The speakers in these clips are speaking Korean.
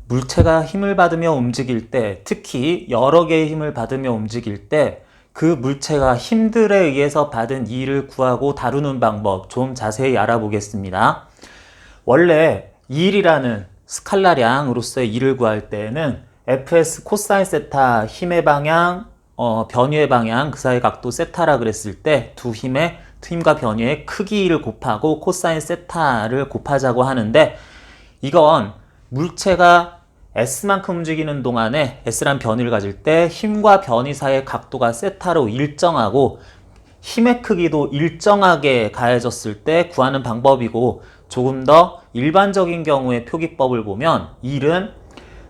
물체가 힘을 받으며 움직일 때, 특히 여러 개의 힘을 받으며 움직일 때 그 물체가 힘들에 의해서 받은 E를 구하고 다루는 방법 좀 자세히 알아보겠습니다. 원래 1이라는 스칼라량으로서의 E를 구할 때에는 fs 코사인 세타 힘의 방향, 변위의 방향, 그 사이 각도 세타라 그랬을 때 두 힘과 변위의 크기를 곱하고 코사인 세타를 곱하자고 하는데, 이건 물체가 S만큼 움직이는 동안에 S란 변위를 가질 때 힘과 변위 사이의 각도가 세타로 일정하고 힘의 크기도 일정하게 가해졌을 때 구하는 방법이고, 조금 더 일반적인 경우의 표기법을 보면 1은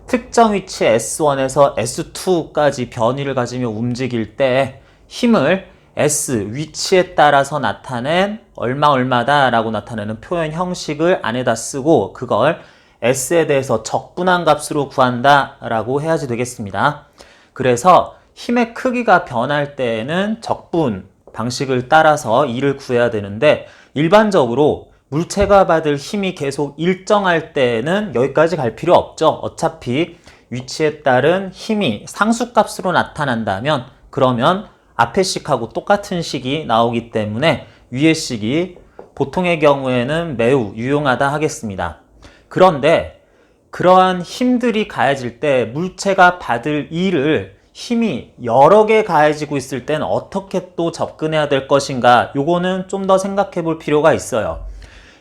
특정 위치 S1에서 S2까지 변위를 가지며 움직일 때 힘을 S 위치에 따라서 나타낸 얼마다 라고 나타내는 표현 형식을 안에다 쓰고, 그걸 S에 대해서 적분한 값으로 구한다 라고 해야지 되겠습니다. 그래서 힘의 크기가 변할 때에는 적분 방식을 따라서 E를 구해야 되는데, 일반적으로 물체가 받을 힘이 계속 일정할 때에는 여기까지 갈 필요 없죠. 어차피 위치에 따른 힘이 상수값으로 나타난다면 그러면 앞에 식하고 똑같은 식이 나오기 때문에 위의 식이 보통의 경우에는 매우 유용하다 하겠습니다. 그런데 그러한 힘들이 가해질 때 물체가 받을 E를 힘이 여러 개 가해지고 있을 땐 어떻게 또 접근해야 될 것인가, 요거는 좀 더 생각해 볼 필요가 있어요.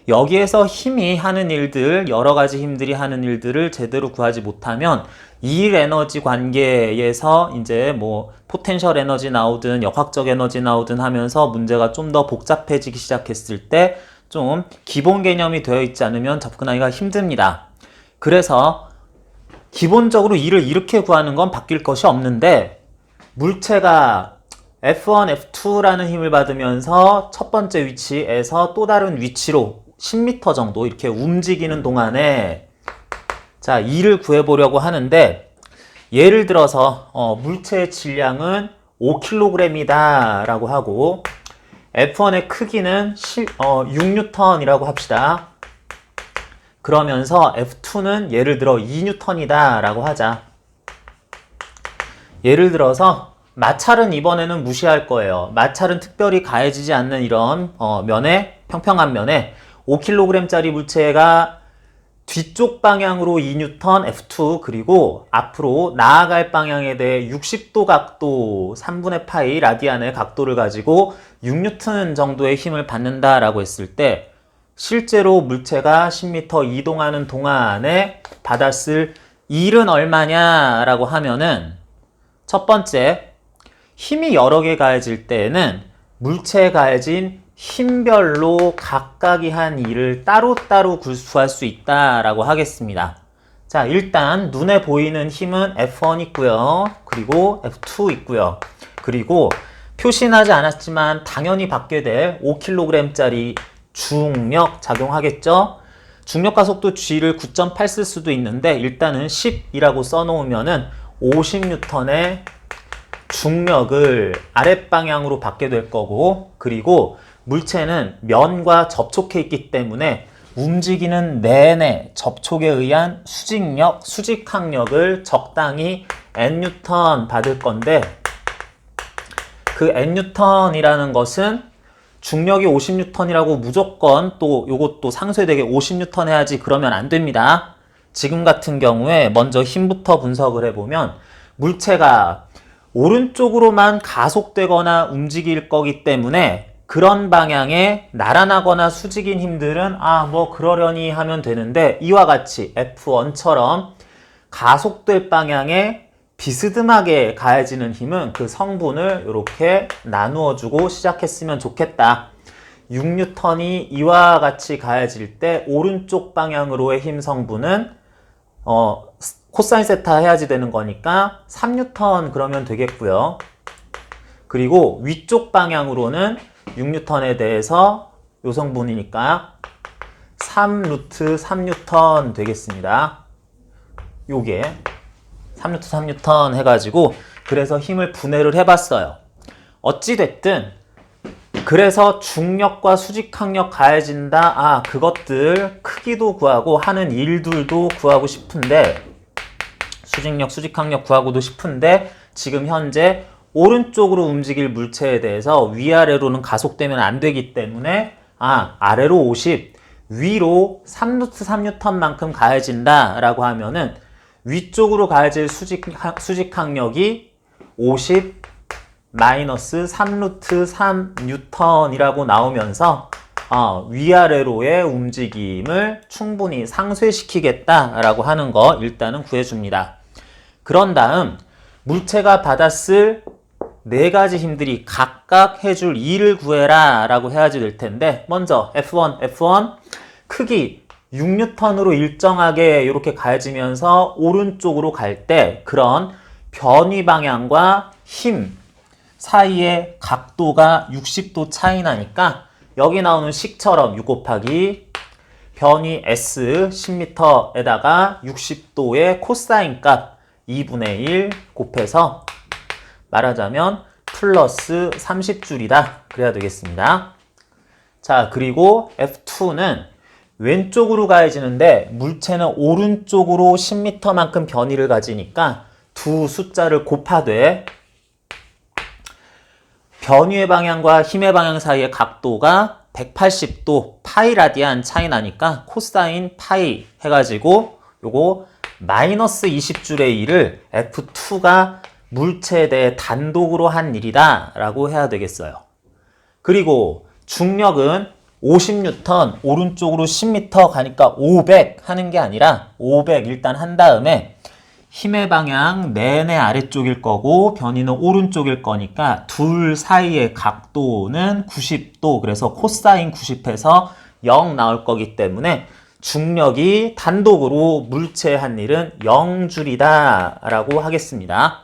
여기에서 힘이 하는 일들, 여러 가지 힘들이 하는 일들을 제대로 구하지 못하면 일 에너지 관계에서 이제 뭐 포텐셜 에너지 나오든 역학적 에너지 나오든 하면서 문제가 좀 더 복잡해지기 시작했을 때 좀 기본 개념이 되어 있지 않으면 접근하기가 힘듭니다. 그래서 기본적으로 E를 이렇게 구하는 건 바뀔 것이 없는데, 물체가 F1, F2라는 힘을 받으면서 첫 번째 위치에서 또 다른 위치로 10m 정도 이렇게 움직이는 동안에 자, E를 구해보려고 하는데, 예를 들어서 물체의 질량은 5kg이다 라고 하고 F1의 크기는 6N이라고 합시다. 그러면서 F2는 예를 들어 2N이다 라고 하자. 예를 들어서 마찰은 이번에는 무시할 거예요. 마찰은 특별히 가해지지 않는 이런 면에, 평평한 면에 5kg짜리 물체가 뒤쪽 방향으로 2N F2, 그리고 앞으로 나아갈 방향에 대해 60도 각도 3분의 파이 라디안의 각도를 가지고 6N 정도의 힘을 받는다라고 했을 때, 실제로 물체가 10m 이동하는 동안에 받았을 일은 얼마냐라고 하면은, 첫 번째, 힘이 여러 개 가해질 때에는 물체에 가해진 힘별로 각각이 한 일을 따로따로 구할 수 있다라고 하겠습니다. 자, 일단 눈에 보이는 힘은 F1 있고요. 그리고 F2 있고요. 그리고 표시나지 않았지만 당연히 받게 될 5kg짜리 중력 작용하겠죠? 중력과 속도 G를 9.8 쓸 수도 있는데, 일단은 10이라고 써놓으면은 50N의 중력을 아랫방향으로 받게 될 거고, 그리고 물체는 면과 접촉해 있기 때문에 움직이는 내내 접촉에 의한 수직력, 수직항력을 적당히 NN 받을 건데, 그 NN이라는 것은 중력이 50N이라고 무조건 또 요것도 상쇄되게 50N 해야지 그러면 안 됩니다. 지금 같은 경우에 먼저 힘부터 분석을 해보면, 물체가 오른쪽으로만 가속되거나 움직일 거기 때문에 그런 방향에 나란하거나 수직인 힘들은 뭐 그러려니 하면 되는데, 이와 같이 F1처럼 가속될 방향에 비스듬하게 가해지는 힘은 그 성분을 이렇게 나누어주고 시작했으면 좋겠다. 6N이 이와 같이 가해질 때 오른쪽 방향으로의 힘 성분은 코사인 세타 해야지 되는 거니까 3N 그러면 되겠고요. 그리고 위쪽 방향으로는 6N에 대해서 요 성분이니까 3√3N 되겠습니다. 요게 3N 해가지고, 그래서 힘을 분해를 해봤어요. 어찌됐든 그래서 중력과 수직항력 가해진다, 그것들 크기도 구하고 하는 일들도 구하고 싶은데, 수직력, 수직항력 구하고도 싶은데 지금 현재 오른쪽으로 움직일 물체에 대해서 위아래로는 가속되면 안 되기 때문에 아래로 50, 위로 3루트 3뉴턴만큼 가해진다 라고 하면은 위쪽으로 가해질 수직항력이 50 마이너스 3루트 3뉴턴이라고 나오면서 위아래로의 움직임을 충분히 상쇄시키겠다라고 하는 거 일단은 구해줍니다. 그런 다음 물체가 받았을 네 가지 힘들이 각각 해줄 E를 구해라 라고 해야지 될 텐데 먼저 F1 크기 6뉴턴으로 일정하게 이렇게 가해지면서 오른쪽으로 갈 때 그런 변위 방향과 힘 사이의 각도가 60도 차이 나니까 여기 나오는 식처럼 6 곱하기 변위 S 10m에다가 60도의 코사인 값 2분의 1 곱해서 말하자면 플러스 30줄이다. 그래야 되겠습니다. 자, 그리고 F2는 왼쪽으로 가해지는데 물체는 오른쪽으로 10m만큼 변위를 가지니까 두 숫자를 곱하되 변위의 방향과 힘의 방향 사이의 각도가 180도 파이 라디안 차이 나니까 코사인 파이 해가지고 요거 마이너스 20줄의 1을 F2가 물체에 대해 단독으로 한 일이다 라고 해야 되겠어요. 그리고 중력은 50N 오른쪽으로 10m 가니까 500 하는 게 아니라 500 일단 한 다음에 힘의 방향 내내 아래쪽일 거고 변위는 오른쪽일 거니까 둘 사이의 각도는 90도 그래서 코사인 90해서 0 나올 거기 때문에 중력이 단독으로 물체에 한 일은 0줄이다 라고 하겠습니다.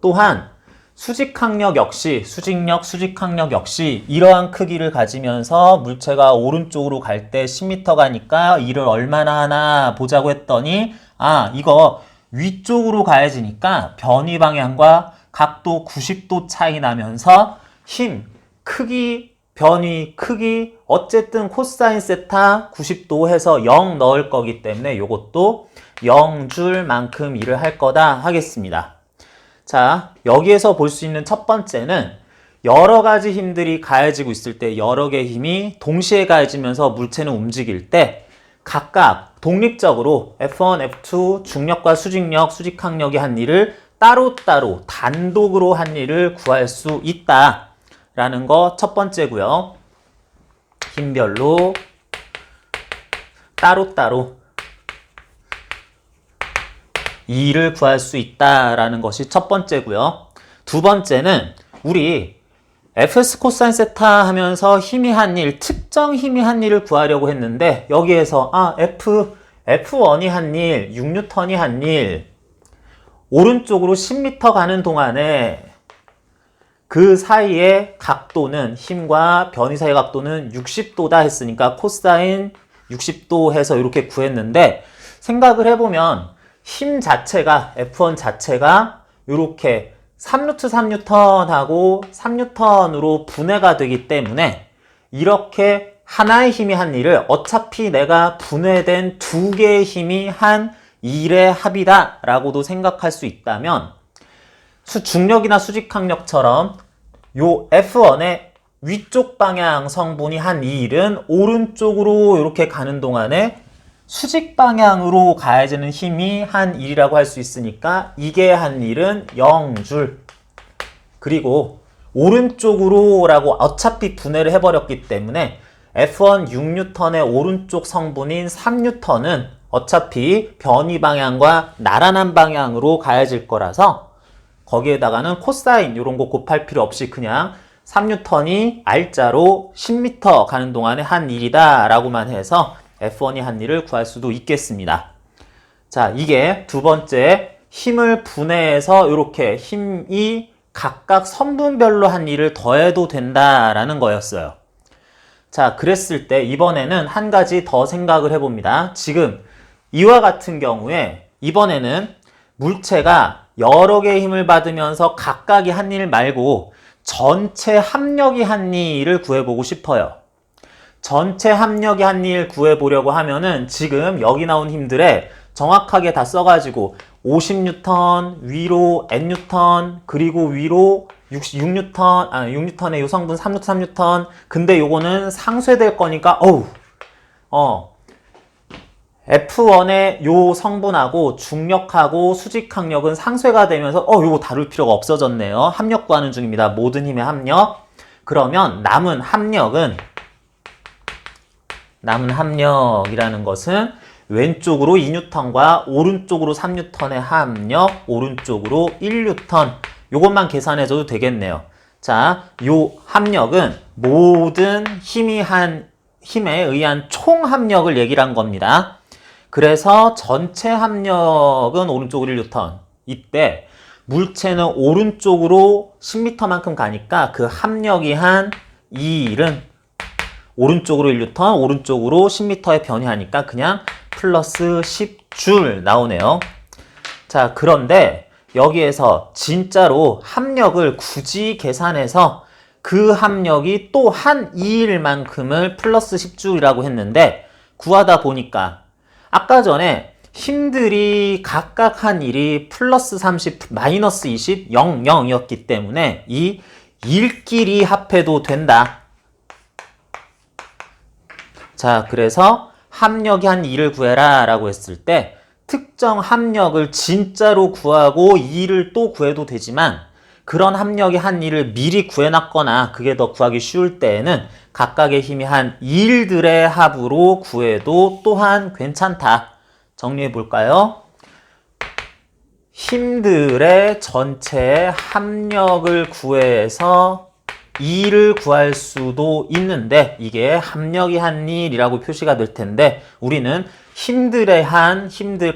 또한 수직항력 역시 수직력, 수직항력 역시 이러한 크기를 가지면서 물체가 오른쪽으로 갈 때 10m 가니까 이를 얼마나 하나 보자고 했더니 이거 위쪽으로 가해지니까 변위 방향과 각도 90도 차이 나면서 힘, 크기, 변위, 크기 어쨌든 코사인 세타 90도 해서 0 넣을 거기 때문에 이것도 0줄 만큼 일을 할 거다 하겠습니다. 자, 여기에서 볼 수 있는 첫 번째는 여러 가지 힘들이 가해지고 있을 때 여러 개의 힘이 동시에 가해지면서 물체는 움직일 때 각각 독립적으로 F1, F2 중력과 수직력, 수직항력이 한 일을 따로따로 단독으로 한 일을 구할 수 있다 라는 거 첫 번째고요. 힘별로 따로따로 이 일을 구할 수 있다라는 것이 첫 번째고요. 두 번째는 우리 fs 코사인 세타 하면서 힘이 한 일, 특정 힘이 한 일을 구하려고 했는데 여기에서 F1이 한 일, 6N이 한 일, 오른쪽으로 10m 가는 동안에 그 사이의 각도는 힘과 변위 사이의 각도는 60도다 했으니까 코사인 60도 해서 이렇게 구했는데 생각을 해보면 힘 자체가 F1 자체가 이렇게 3루트 3뉴턴하고 3뉴턴으로 분해가 되기 때문에 이렇게 하나의 힘이 한 일을 어차피 내가 분해된 두 개의 힘이 한 일의 합이다 라고도 생각할 수 있다면 중력이나 수직항력처럼 요 F1의 위쪽 방향 성분이 한 이 일은 오른쪽으로 이렇게 가는 동안에 수직 방향으로 가해지는 힘이 한 일이라고 할 수 있으니까 이게 한 일은 0줄. 그리고 오른쪽으로 라고 어차피 분해를 해버렸기 때문에 F1 6N의 오른쪽 성분인 3N은 어차피 변위 방향과 나란한 방향으로 가해질 거라서 거기에다가는 코사인 이런 거 곱할 필요 없이 그냥 3N이 R자로 10m 가는 동안에 한 일이다 라고만 해서 F1이 한 일을 구할 수도 있겠습니다. 자, 이게 두 번째 힘을 분해해서 이렇게 힘이 각각 선분별로 한 일을 더해도 된다라는 거였어요. 자, 그랬을 때 이번에는 한 가지 더 생각을 해봅니다. 지금 이와 같은 경우에 이번에는 물체가 여러 개의 힘을 받으면서 각각이 한 일 말고 전체 합력이 한 일을 구해보고 싶어요. 전체 합력이 한 일 구해보려고 하면은 지금 여기 나온 힘들에 정확하게 다 써가지고 50N, 위로 NN, 그리고 위로 6N, 요 성분 3N. 근데 요거는 상쇄될 거니까, F1의 요 성분하고 중력하고 수직항력은 상쇄가 되면서, 요거 다룰 필요가 없어졌네요. 합력 구하는 중입니다. 모든 힘의 합력. 그러면 남은 합력이라는 것은 왼쪽으로 2N과 오른쪽으로 3N의 합력, 오른쪽으로 1N. 요것만 계산해줘도 되겠네요. 자, 요 합력은 모든 힘에 의한 총 합력을 얘기를 한 겁니다. 그래서 전체 합력은 오른쪽으로 1N. 이때 물체는 오른쪽으로 10m만큼 가니까 그 합력이 한 2일은 오른쪽으로 1N, 오른쪽으로 10m에 변이하니까 그냥 플러스 10줄 나오네요. 자, 그런데 여기에서 진짜로 합력을 굳이 계산해서 그 합력이 또 한 2일만큼을 플러스 10줄이라고 했는데 구하다 보니까 아까 전에 힘들이 각각 한 일이 플러스 30, 마이너스 20, 0, 0이었기 때문에 이 일끼리 합해도 된다. 자, 그래서 합력이 한 2를 구해라 라고 했을 때 특정 합력을 진짜로 구하고 2를 또 구해도 되지만 그런 합력이 한 2를 미리 구해놨거나 그게 더 구하기 쉬울 때에는 각각의 힘이 한 2일들의 합으로 구해도 또한 괜찮다. 정리해 볼까요? 힘들의 전체 합력을 구해서 2를 구할 수도 있는데 이게 합력이 한 일이라고 표시가 될 텐데 우리는 힘들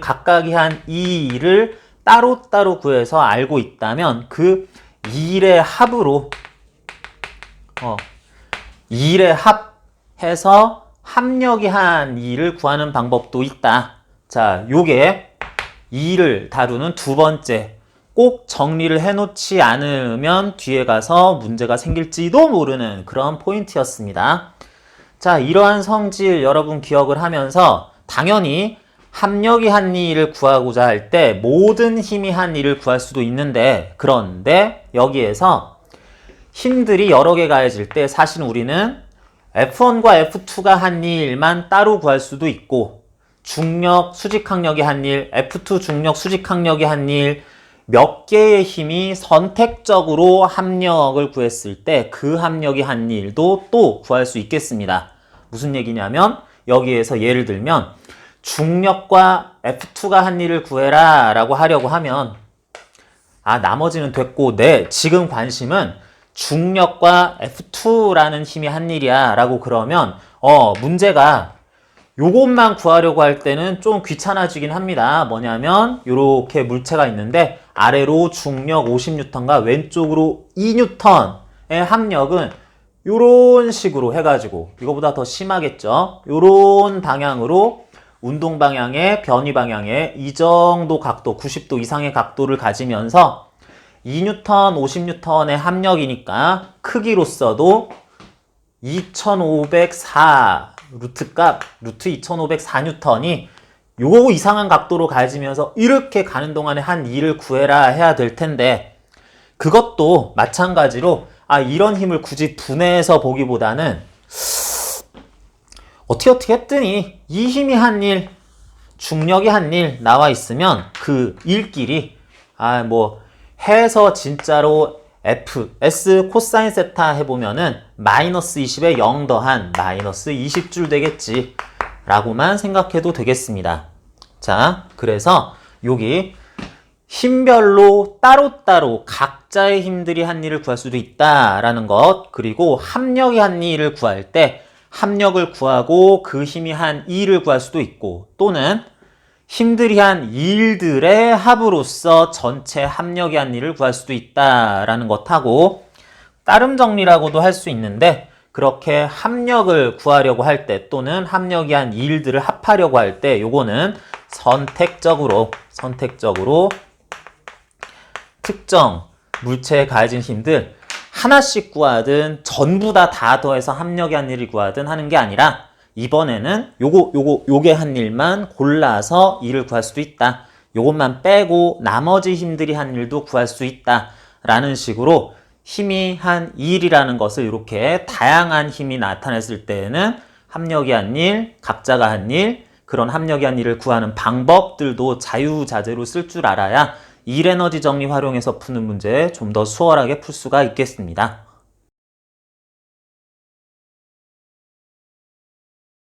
각각이 한 2를 따로따로 구해서 알고 있다면 그 2일의 합으로 2일의 합해서 합력이 한 2를 구하는 방법도 있다. 자, 요게 2를 다루는 두 번째. 꼭 정리를 해놓지 않으면 뒤에 가서 문제가 생길지도 모르는 그런 포인트였습니다. 자, 이러한 성질 여러분 기억을 하면서 당연히 합력이 한 2를 구하고자 할 때 모든 힘이 한 2를 구할 수도 있는데 그런데 여기에서 힘들이 여러 개 가해질 때 사실 우리는 F1과 F2가 한 2일만 따로 구할 수도 있고 중력, 수직항력이 한 2일, F2 중력, 수직항력이 한 2일 몇 개의 힘이 선택적으로 합력을 구했을 때 그 합력이 한 2일도 또 구할 수 있겠습니다. 무슨 얘기냐면 여기에서 예를 들면 중력과 F2가 한 2를 구해라 라고 하려고 하면 나머지는 됐고 지금 관심은 중력과 F2라는 힘이 한 1이야 라고 그러면 문제가 요것만 구하려고 할 때는 좀 귀찮아지긴 합니다. 뭐냐면 요렇게 물체가 있는데 아래로 중력 50N과 왼쪽으로 2N의 합력은 요런 식으로 해가지고 이거보다 더 심하겠죠. 요런 방향으로 운동 방향에 변이 방향에 이 정도 각도 90도 이상의 각도를 가지면서 2N, 50N의 합력이니까 크기로서도 2504 루트값, 루트 2504N이 요거 이상한 각도로 가지면서 이렇게 가는 동안에 한 2를 구해라 해야 될 텐데 그것도 마찬가지로 이런 힘을 굳이 분해해서 보기보다는 어떻게 했더니 이 힘이 한 1, 중력이 한 1 나와 있으면 그 일끼리 해서 진짜로 F, S 코사인 세타 해보면은 마이너스 20에 0 더한 마이너스 20줄 되겠지 라고만 생각해도 되겠습니다. 자, 그래서 여기 힘별로 따로따로 각자의 힘들이 한 일을 구할 수도 있다라는 것, 그리고 합력이 한 일을 구할 때 합력을 구하고 그 힘이 한 2를 구할 수도 있고 또는 힘들이 한 일들의 합으로서 전체 합력이 한 일을 구할 수도 있다라는 것하고 따름 정리라고도 할 수 있는데 그렇게 합력을 구하려고 할 때 또는 합력이 한 일들을 합하려고 할 때 요거는 선택적으로 특정 물체에 가해진 힘들 하나씩 구하든 전부 다 더해서 합력이 한 일을 구하든 하는 게 아니라 이번에는 요게 한 일만 골라서 일을 구할 수도 있다. 요것만 빼고 나머지 힘들이 한 일도 구할 수 있다 라는 식으로 힘이 한 일이라는 것을 이렇게 다양한 힘이 나타냈을 때에는 합력이 한 일, 각자가 한 일, 그런 합력이 한 일을 구하는 방법들도 자유자재로 쓸 줄 알아야 일 에너지 정리 활용해서 푸는 문제 좀 더 수월하게 풀 수가 있겠습니다.